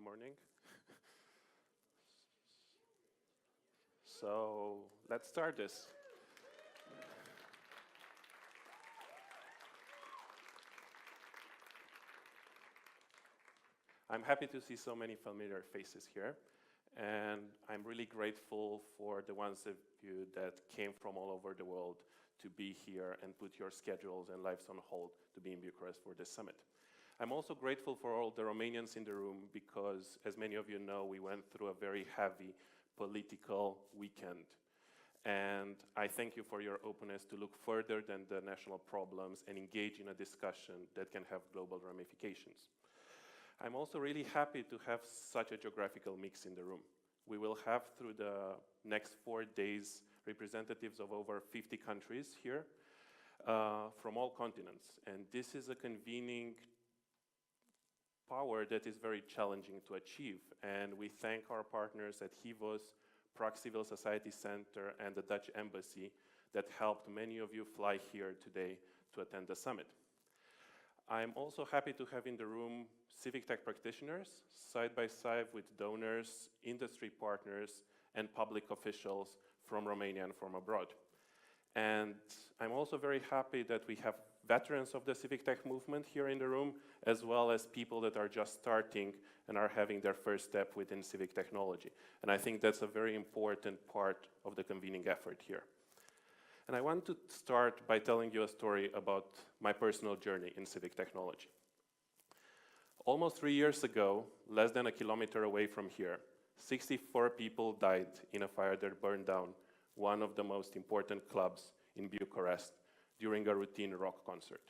Good morning. So let's start this. I'm happy to see so many familiar faces here, and I'm really grateful for the ones of you that came from all over the world to be here and put your schedules and lives on hold to be in Bucharest for this summit. I'm also grateful for all the Romanians in the room because, as many of you know, we went through a very heavy political weekend. And I thank you for your openness to look further than the national problems and engage in a discussion that can have global ramifications. I'm also really happy to have such a geographical mix in the room. We will have, through the next 4 days, representatives of over 50 countries here from all continents. And this is a convening power that is very challenging to achieve. And we thank our partners at HIVOS, Prague Civil Society Center, and the Dutch Embassy that helped many of you fly here today to attend the summit. I'm also happy to have in the room civic tech practitioners, side by side with donors, industry partners, and public officials from Romania and from abroad. And I'm also very happy that we have veterans of the civic tech movement here in the room, as well as people that are just starting and are having their first step within civic technology. And I think that's a very important part of the convening effort here. And I want to start by telling you a story about my personal journey in civic technology. Almost 3 years ago, less than a kilometer away from here, 64 people died in a fire that burned down one of the most important clubs in Bucharest during a routine rock concert.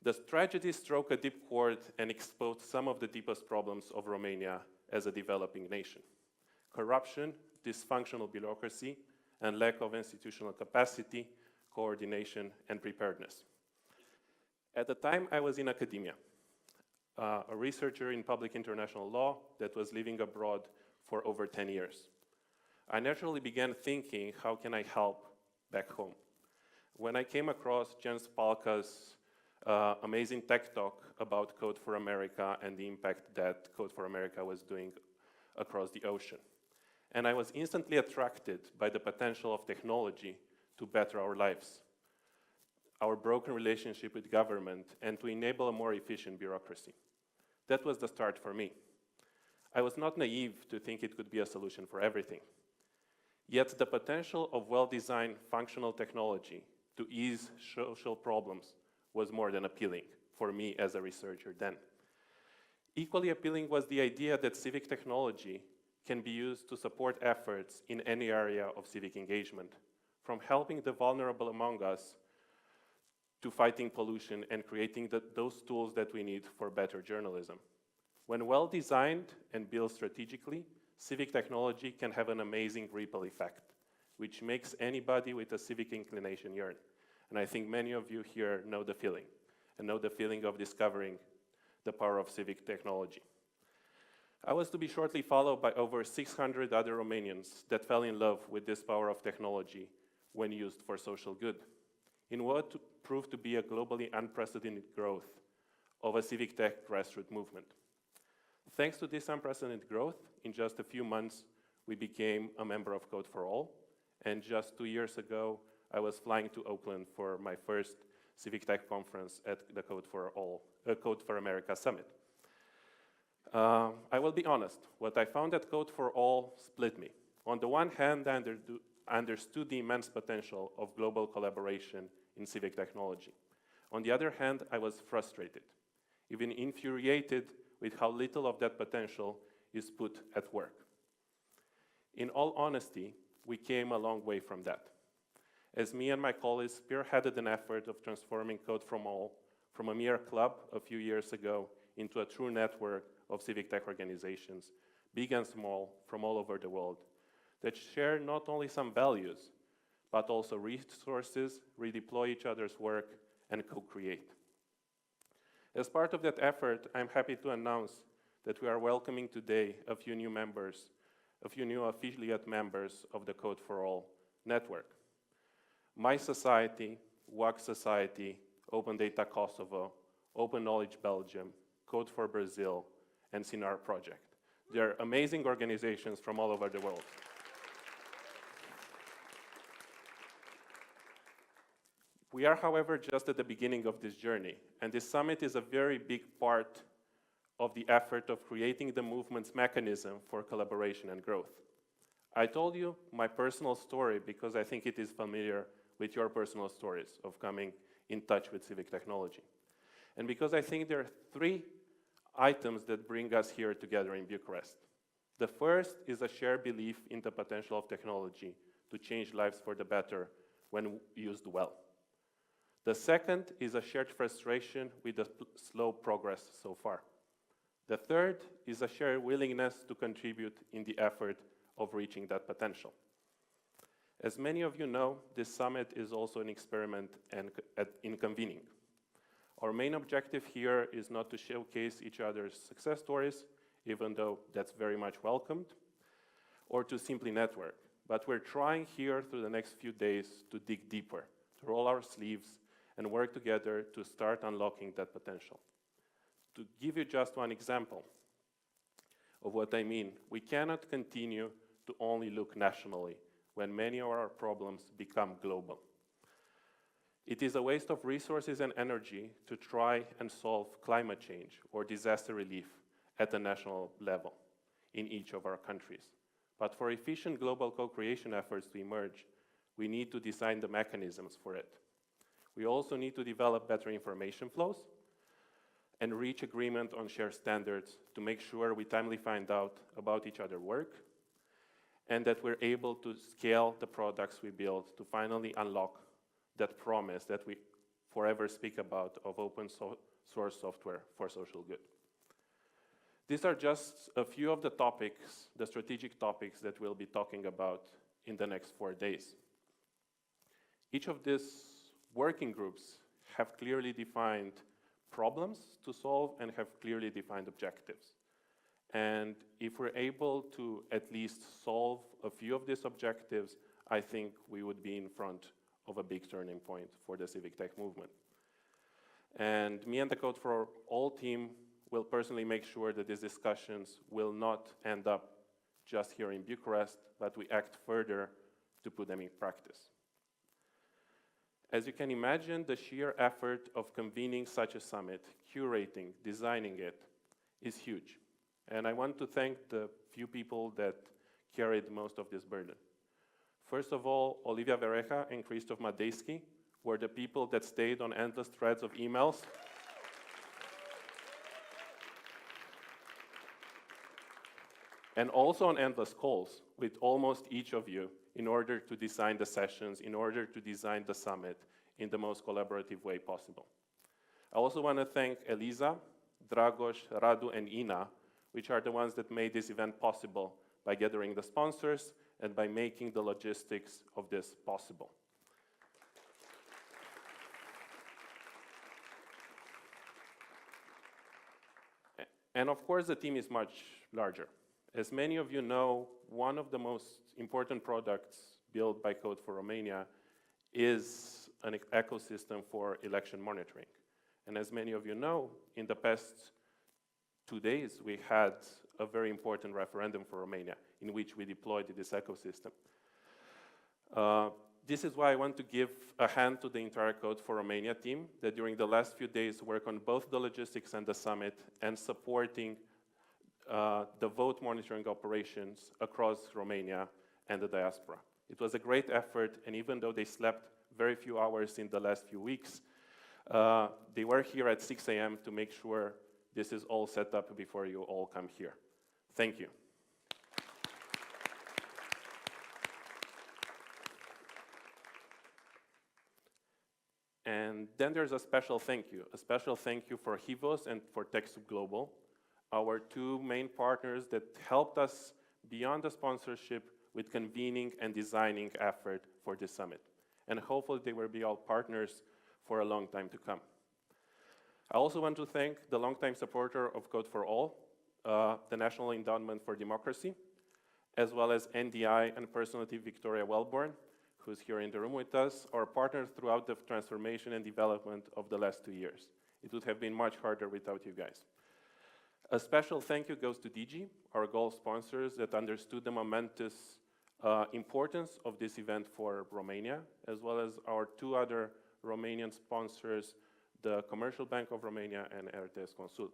The tragedy struck a deep chord and exposed some of the deepest problems of Romania as a developing nation: corruption, dysfunctional bureaucracy, and lack of institutional capacity, coordination, and preparedness. At the time, I was in academia, a researcher in public international law that was living abroad for over 10 years. I naturally began thinking, how can I help back home? When I came across Jens Palka's amazing tech talk about Code for America and the impact that Code for America was doing across the ocean. And I was instantly attracted by the potential of technology to better our lives, our broken relationship with government, and to enable a more efficient bureaucracy. That was the start for me. I was not naive to think it could be a solution for everything. Yet the potential of well-designed functional technology to ease social problems was more than appealing for me as a researcher then. Equally appealing was the idea that civic technology can be used to support efforts in any area of civic engagement, from helping the vulnerable among us to fighting pollution and creating those tools that we need for better journalism. When well designed and built strategically, civic technology can have an amazing ripple effect, which makes anybody with a civic inclination yearn. And I think many of you here know the feeling, and know the feeling of discovering the power of civic technology. I was to be shortly followed by over 600 other Romanians that fell in love with this power of technology when used for social good, in what proved to be a globally unprecedented growth of a civic tech grassroots movement. Thanks to this unprecedented growth, in just a few months, we became a member of Code for All, and just 2 years ago, I was flying to Oakland for my first civic tech conference at the Code for America Summit. I will be honest, what I found at Code for All split me. On the one hand, I understood the immense potential of global collaboration in civic technology. On the other hand, I was frustrated, even infuriated with how little of that potential is put at work. In all honesty, we came a long way from that, as me and my colleagues spearheaded an effort of transforming Code for All from a mere club a few years ago into a true network of civic tech organizations, big and small, from all over the world, that share not only some values, but also resources, redeploy each other's work, and co-create. As part of that effort, I'm happy to announce that we are welcoming today a few new affiliate members of the Code for All network. My Society, WAG Society, Open Data Kosovo, Open Knowledge Belgium, Code for Brazil, and CINAR project. They're amazing organizations from all over the world. We are, however, just at the beginning of this journey, and this summit is a very big part of the effort of creating the movement's mechanism for collaboration and growth. I told you my personal story because I think it is familiar with your personal stories of coming in touch with civic technology. And because I think there are three items that bring us here together in Bucharest. The first is a shared belief in the potential of technology to change lives for the better when used well. The second is a shared frustration with the slow progress so far. The third is a shared willingness to contribute in the effort of reaching that potential. As many of you know, this summit is also an experiment in convening. Our main objective here is not to showcase each other's success stories, even though that's very much welcomed, or to simply network. But we're trying here through the next few days to dig deeper, to roll our sleeves, and work together to start unlocking that potential. To give you just one example of what I mean, we cannot continue to only look nationally when many of our problems become global. It is a waste of resources and energy to try and solve climate change or disaster relief at the national level in each of our countries. But for efficient global co-creation efforts to emerge, we need to design the mechanisms for it. We also need to develop better information flows and reach agreement on shared standards to make sure we timely find out about each other's work and that we're able to scale the products we build to finally unlock that promise that we forever speak about of open source software for social good. These are just a few of the topics, the strategic topics that we'll be talking about in the next 4 days. Each of these working groups have clearly defined problems to solve and have clearly defined objectives. And if we're able to at least solve a few of these objectives, I think we would be in front of a big turning point for the civic tech movement. And me and the Code for All team will personally make sure that these discussions will not end up just here in Bucharest, but we act further to put them in practice. As you can imagine, the sheer effort of convening such a summit, curating, designing it, is huge. And I want to thank the few people that carried most of this burden. First of all, Olivia Vereja and Christoph Madejski were the people that stayed on endless threads of emails. And also on endless calls with almost each of you in order to design the sessions, in order to design the summit in the most collaborative way possible. I also want to thank Eliza, Dragos, Radu, and Ina, which are the ones that made this event possible by gathering the sponsors and by making the logistics of this possible. And of course, the team is much larger. As many of you know, one of the most important products built by Code for Romania is an ecosystem for election monitoring. And as many of you know, in the past 2 days, we had a very important referendum for Romania in which we deployed this ecosystem. This is why I want to give a hand to the entire Code for Romania team that during the last few days worked on both the logistics and the summit and supporting the vote monitoring operations across Romania and the diaspora. It was a great effort, and even though they slept very few hours in the last few weeks, they were here at 6 a.m. to make sure this is all set up before you all come here. Thank you. And then there's a special thank you for Hivos and for TechSoup Global, our two main partners that helped us beyond the sponsorship with convening and designing effort for this summit. And hopefully they will be all partners for a long time to come. I also want to thank the longtime supporter of Code for All, the National Endowment for Democracy, as well as NDI and Personality Victoria Wellborn, who's here in the room with us, our partners throughout the transformation and development of the last 2 years. It would have been much harder without you guys. A special thank you goes to DG, our gold sponsors that understood the momentous importance of this event for Romania, as well as our two other Romanian sponsors, the Commercial Bank of Romania and RTS Consult.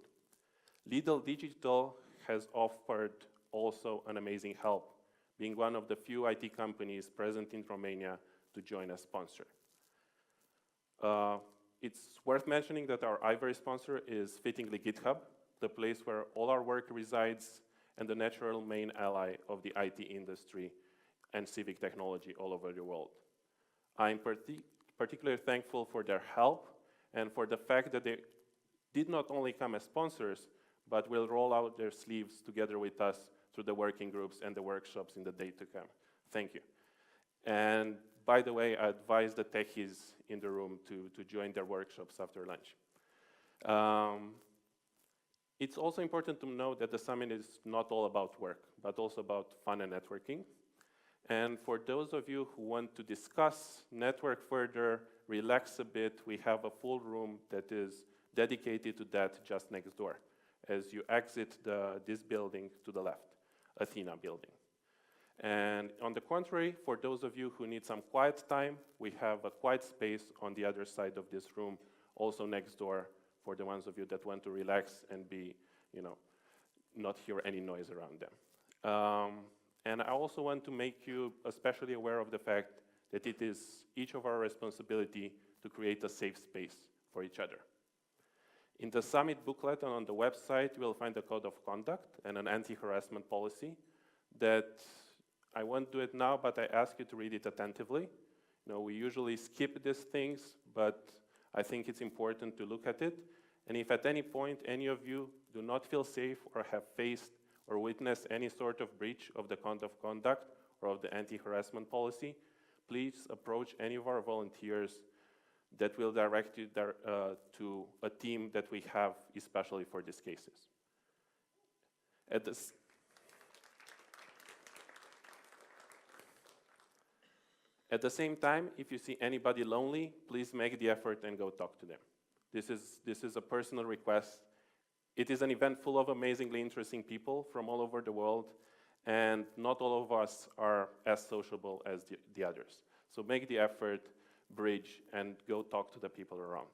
Lidl Digital has offered also an amazing help, being one of the few IT companies present in Romania to join as sponsor. It's worth mentioning that our Ivory sponsor is fittingly GitHub, the place where all our work resides and the natural main ally of the IT industry and civic technology all over the world. I'm particularly thankful for their help and for the fact that they did not only come as sponsors, but will roll out their sleeves together with us through the working groups and the workshops in the day to come. Thank you. And by the way, I advise the techies in the room to join their workshops after lunch. It's also important to note that the summit is not all about work, but also about fun and networking. And for those of you who want to discuss, network further, relax a bit, we have a full room that is dedicated to that just next door, as you exit this building to the left, Athena building. And on the contrary, for those of you who need some quiet time, we have a quiet space on the other side of this room, also next door, for the ones of you that want to relax and be, not hear any noise around them. And I also want to make you especially aware of the fact that it is each of our responsibility to create a safe space for each other. In the summit booklet and on the website, you will find a code of conduct and an anti-harassment policy that I won't do it now, but I ask you to read it attentively. We usually skip these things, but I think it's important to look at it. And if at any point any of you do not feel safe or have faced or witnessed any sort of breach of the code of conduct or of the anti-harassment policy, please approach any of our volunteers that will direct you to a team that we have especially for these cases. At the same time, if you see anybody lonely, please make the effort and go talk to them. This is a personal request. It is an event full of amazingly interesting people from all over the world, and not all of us are as sociable as the others. So make the effort, bridge, and go talk to the people around.